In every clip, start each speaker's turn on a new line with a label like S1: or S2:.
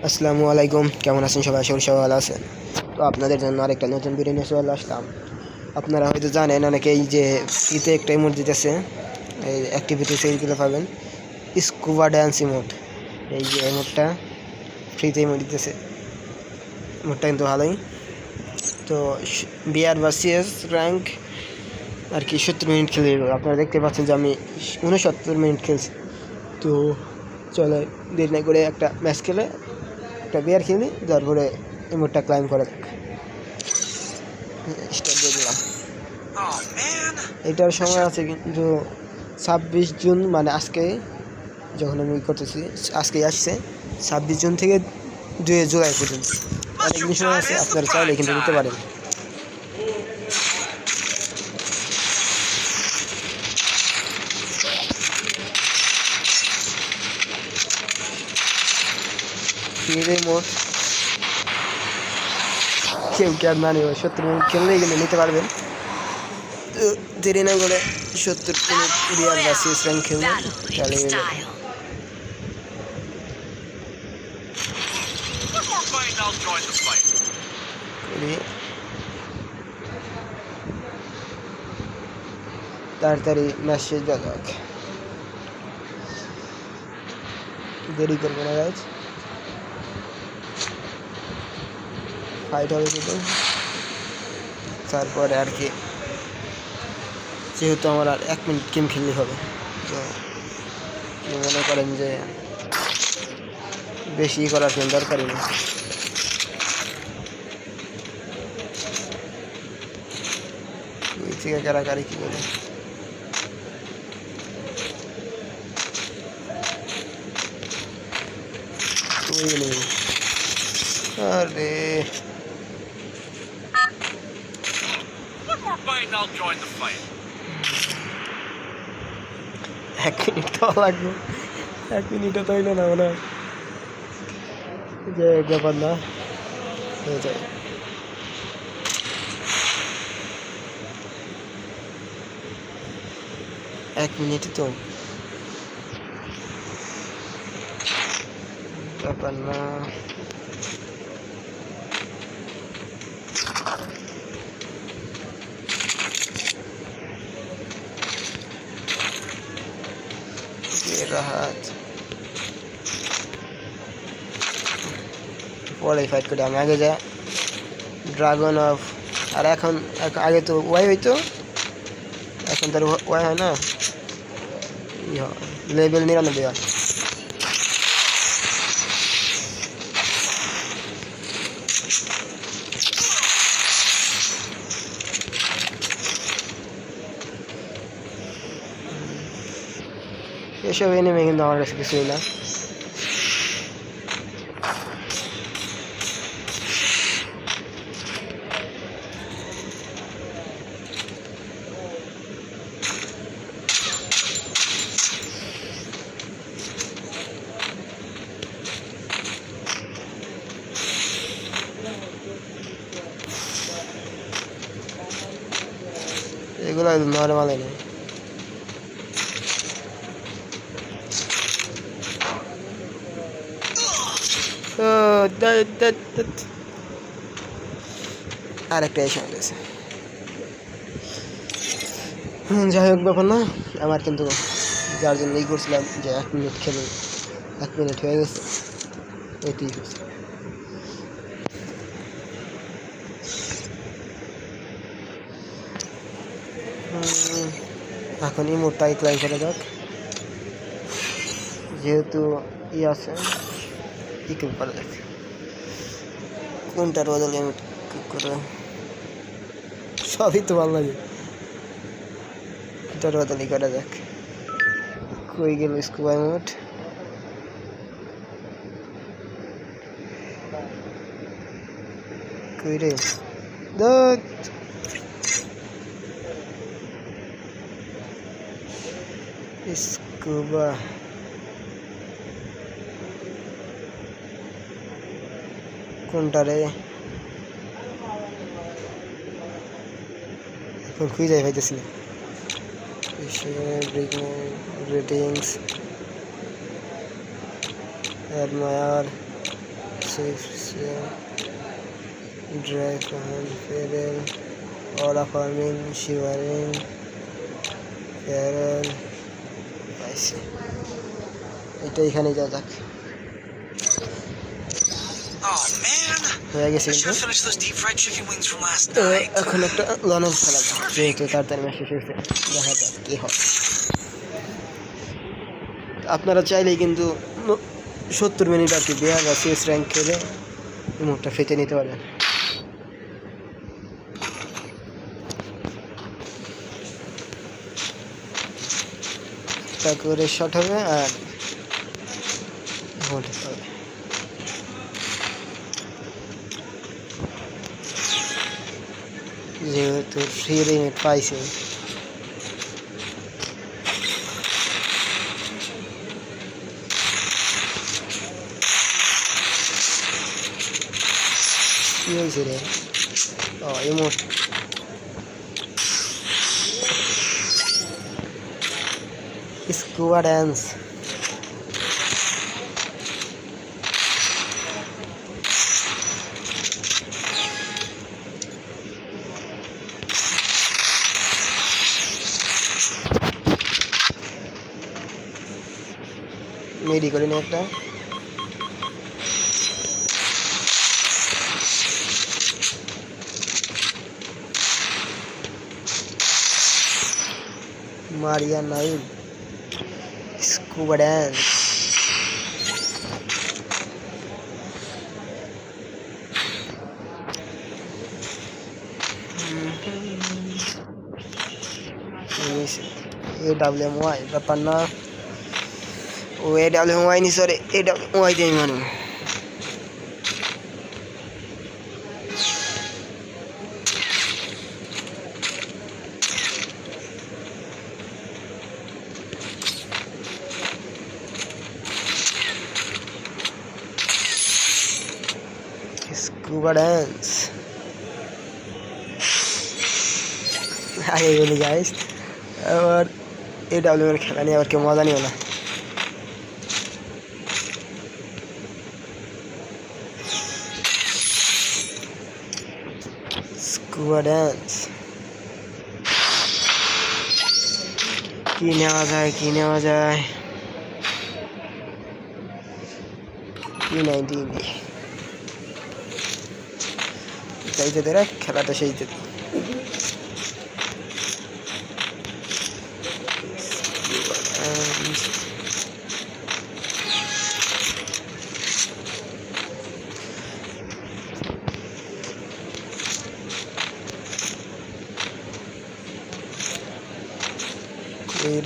S1: আসসালামু আলাইকুম, কেমন আছেন সবাই? আশা করি সবাই ভালো আছেন। তো আপনাদের জন্য আরেকটা নতুন ভিডিও নিয়ে চলে আসলাম। আপনারা হয়তো জানেন অনেকেই যে ফ্রিতে একটা ইমোট দিতেছে, এই অ্যাক্টিভিটিস এইগুলো পাবেন। স্কুবা ড্যান্স ইমোট, এই যে ইমোটটা ফ্রিতে ইমোট দিতেছে, ইমোটটা কিন্তু ভালোই। তো বিআর ভার্সেস র্যাঙ্ক আর কি 70 মিনিট খেলে, আপনারা দেখতে পাচ্ছেন যে আমি 69 মিনিট খেলছি। তো চলে দেরি না করে একটা ম্যাচ খেলে একটা বিয়ার খেলি, তারপরে ইমোটটা ক্লাইম করা যাক। স্টার্ট দিয়ে দিলাম। এটার সময় আছে কিন্তু 26 জুন, মানে আজকে যখন আমি করতেছি আজকেই আসছে। 26 জুন থেকে 2 জুলাই পর্যন্ত অনেকদিন সময় আছে, আপনারা চাইলে কিন্তু দিতে পারেন। মোট কেউ কে না নেবে, 70 মিনিট খেললেই কিন্তু নিতে পারবেন। তো দেরি না করে 70 মিনিট বিয়ার ভার্সেস র্যাঙ্ক খেলবেন, তাহলে তাড়াতাড়ি ম্যাচ শেষ দেওয়া যাক, দেরি করবো না গাইজ। ফাইট হবে কিন্তু, তারপরে আর কি, যেহেতু আমার আর 1 মিনিট গেম খেললেই হবে, তো মনে করেন যে বেশি করার কোনো দরকারই নেই। ওই থেকে কারাকারি কী বলে, আরে 1 মিনিট তো লাগবে, 1 মিনিটও তো হইলো না, মনে হয় যে ব্যাপার না হয়ে যায়। এক মিনিট তো ব্যাপার না। পরে ফাইট করে আমি আগে যা ড্রাগন অফ, আর এখন আগে তো ওয়াই হইতো, এখন তার ওয়াই হয় না, লেভেল 99 হয়। এসব এনিমে কিন্তু আমার কাছে কিছুই না। এগুলো নর্মাল নেই। আর একটা এসে গেছে, যাই হোক ব্যাপার না। আমার কিন্তু যার জন্য এই করছিলাম যে 1 মিনিট খেলে 1 মিনিট হয়ে গেছে, এটাই হচ্ছে। এখন ইমোটটাই ক্লাইম করা যাক, যেহেতু ই আছে ই করা যাক, কোনটার বদলে ইমোট করে সবই তো ভালো লাগে, এটার বদলে করা যাক। কই গেল স্কুবা ইমোট? কই রে স্কুবা? কোনটা রে? এখন খুঁজে পাইতেছি না। রেটিংস, অ্যাডমায়ার, ড্রাগন ফেরেল অরা ফার্মিং শিভারিং ফেরেল পাইছি। এটা এখানে যা যাক হয়ে গেছে। কিন্তু এখন একটা লঞ্চ খেলা যাক, যেহেতু তাড়াতাড়ি ম্যাচ শেষ হয়েছে, দেখা যাক কী হয়। আপনারা চাইলেই কিন্তু 70 মিনিট আর কি বিয়ার বা সিএস র্যাঙ্ক খেলে মুখটা ফেটে নিতে পারবেন। তারপরে শট হবে আর হবে। যেহেতু ফ্রি রিমিট পাইছে, কি হয়েছে রে? ও ইমোট স্কুবা ড্যান্স। মেডি করে নি একটা। মারিয়া নাইম স্কুবা ড্যান্স। AWMY ব্যাপার না, ও AWMY নি, সরি AWMY দিয়ে মানে স্কুবা ড্যান্স আগে বলি গাইস। আবার AWM এর খেলা নিয়ে আবার কেউ মজা নিও না। স্কুবা ড্যান্স কি নেওয়া যায়, কি নেওয়া যায়? P90 চাইতে দে, খেলাটা সেই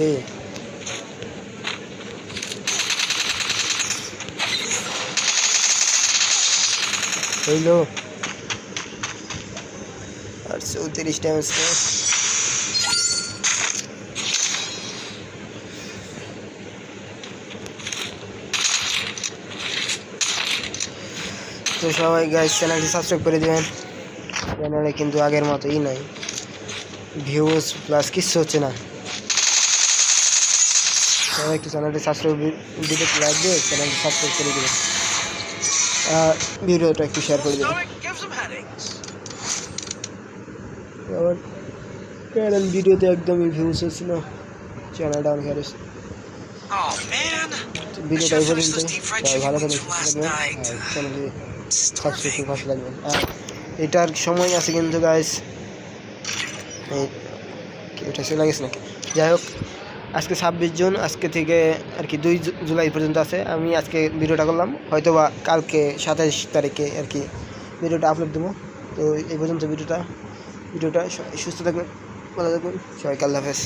S1: রে। হইলো আর 34 ড্যামেজ। তো সবাই গাইস চ্যানেলটি সাবস্ক্রাইব করে দিবেন। চ্যানেলে কিন্তু আগের মতোই নাই, ভিউজ প্লাস কিচ্ছু হচ্ছে না। সবাই একটু চ্যানেলটি সাবস্ক্রাইব, ভিডিওতে লাইক দিয়ে চ্যানেলটি সাবস্ক্রাইব করে দেবেন আর ভিডিওটা একটু শেয়ার করে দেবেন। আবার কারণ ভিডিওতে একদমই ভিউজ হচ্ছে না, চ্যানেল ডাউন হয়ে গেছে। ভিডিওটা এই পর্যন্ত, সবাই ভালো থাকবেন, সুস্থ থাকবেন আর চ্যানেলটি সাবস্ক্রাইব করতে লাগবেন। আর এটার সময় আছে কিন্তু গাইস, এটা চলে গেছে নাকি? যাই হোক, আজকে 26 জুন, আজকে থেকে আর কি 2 জুলাই পর্যন্ত আছে। আমি আজকে ভিডিওটা করলাম, হয়তো বা কালকে 27 তারিখে আর কি ভিডিওটা আপলোড দেবো। তো এই পর্যন্ত ভিডিওটা সুস্থ থাকবেন, ভালো থাকবেন সবাইকে, আল্লাহ হাফেজ।